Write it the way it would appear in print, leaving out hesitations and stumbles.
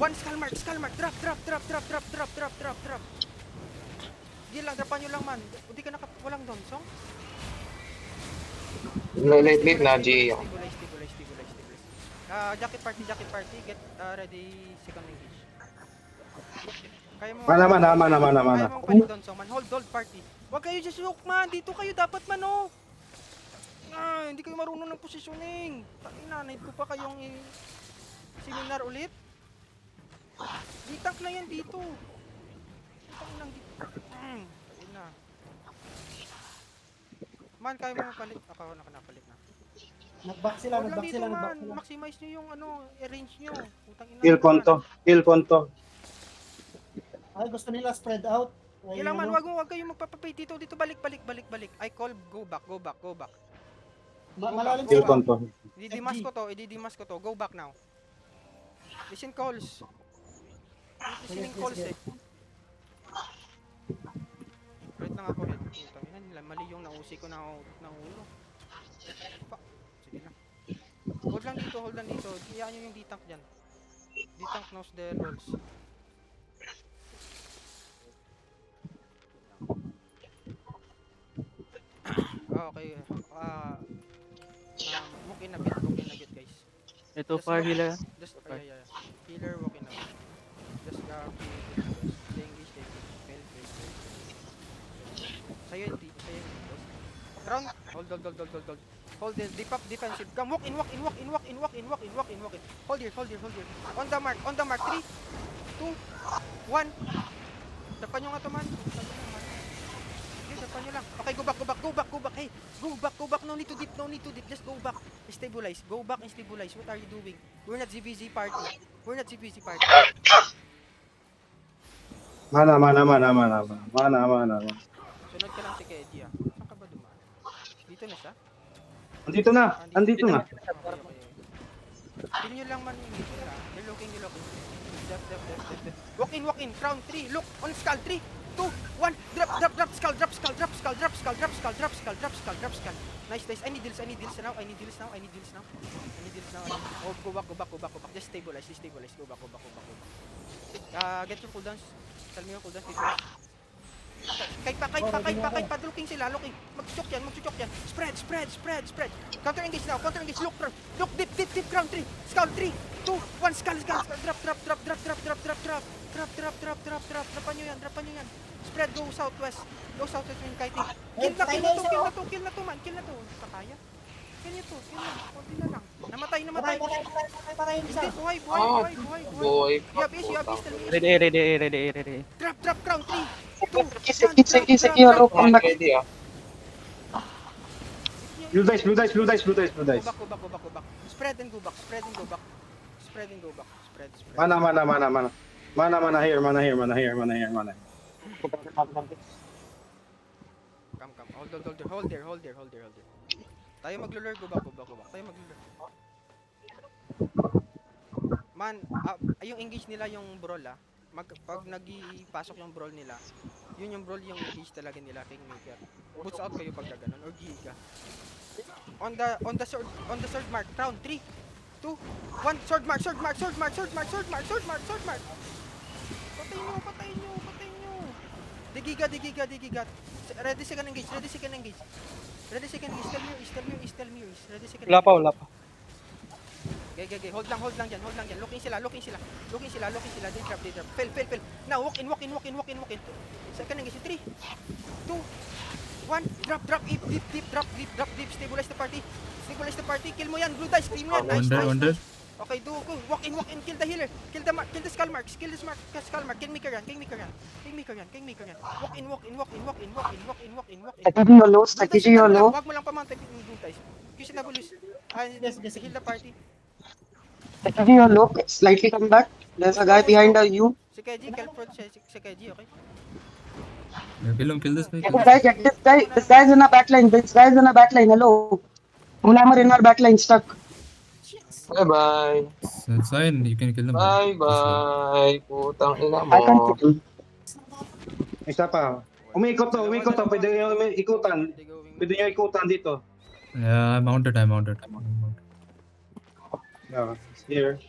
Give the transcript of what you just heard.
One skull mark. Drop. Hindi lang, drapan nyo lang man. Hindi ka walang donsong. Late na, G. Stabilize. Jacket party. Get ready, second engage. Kaya mo. Mana. Kaya mo panik donsong man. Hold party. Huwag kayo just look man. Dito kayo dapat man oh. Hindi kayo marunong ng positioning. Nanay ko pa kayong seminar ulit. Di tank na yan dito. Tank lang dito. Ayun na. Man, kaya mo mapalit. Ako nakanapalit na. Nag-back sila. Maximize nyo yung range nyo. Utang ina. Kill konto. Ay, gusto nila spread out. Kailangan man, wag kayo magpapapay dito. Balik. I call, go back. Malalim Kill sila. konto. Ididimas ko to. Go back now. Listen calls. Listening calls eh. Right lang ako head. Utang ina nila. Mali yung nausi ko na ulo. Sige lang. Hold lang dito. Iyaan nyo yung D-tank dyan. D-tank knows the rolls. Okay. Walk in a bit guys. Ito far healer. Just healer walk in a bit. Just stay engaged. Fail. Sa'yo yung round. Hold. Hold the deep up defensive. Come walk in. Hold here. On the mark. 3, 2, 1. Dapan nyo nga to man. Dapan nyo lang. Okay, go back. Hey, go back. No need to dip. Just go back. Stabilize. Go back and stabilize. What are you doing? We're not ZVZ party. Mana. Sunod ka lang si Keji ah. Saan ka ba dumaan? Dito na siya? Andito na. Kill nyo lang man yung ito lang. You're looking. Def. Walk in. Crown 3. Look. On skull. 3, 2, 1. Drop. Skull. Nice. I need deals now. Oh, go back. Just stabilize. Go back. Get your cooldowns. Tell me your cooldowns. Kahit pa. Looking sila. Mag-chok yan. Spread. Counter engage now. Look. Deep. Crown 3. Skull 3, 2, 1. Skull. Drop. Drapan nyo yan. Spread. Go southwest yung kiting. Kill na to man. Kakaya. Kill nyo to. Konti na lang. Namatay. Patay yung isa. Hindi, buhay. Boy. You have ace. Ready. Drop. Crown 3, 2, 1. Sige, hello, come back. Ready Blue dice. Go back. Spread and go back. Spread. Mana here. Come. Hold there. Tayo maglulure, go back. Man, yung engage nila yung brawl pag nagipasok yung brawl nila, yun yung brawl yung engage talaga nila Kingmaker. Boots out kayo pag gano'n or giga. On the sword mark, round 3, 2, 1, sword mark. Patayin nyo. Digiga. Ready second engage. Tell me yours. Ready second. Wala pa. Okay. Hold lang dyan. Looking sila. They drop. Fail. Now, walk in. Second engage. 3, 2, 1. Drop. Deep. Stabilize the party. Kill mo yan. Blue dice. Kill mo yan. Nice. Okay, go. Walk in. Kill the healer. Kill the skull marks. Skull mark. Kingmaker yan. Walk in. Strategy YOLO. Wag mo lang pamantay yung blue dice. Kasi nabulus. Yes. Heal the party. Strategy YOLO. Slightly come back. There's a guy behind you. Si Keji, si Keji, okay? Kill this guy. Get this guy. This guy's in a backline. Hello. Ulamar in our backline stuck. Bye. That's fine. You can kill them. Bye. Putang ina I can't mo. kill him. Isa pa. Umikot to. Pwede nyo ikutan dito. Yeah, I'm mounted. Yeah, here.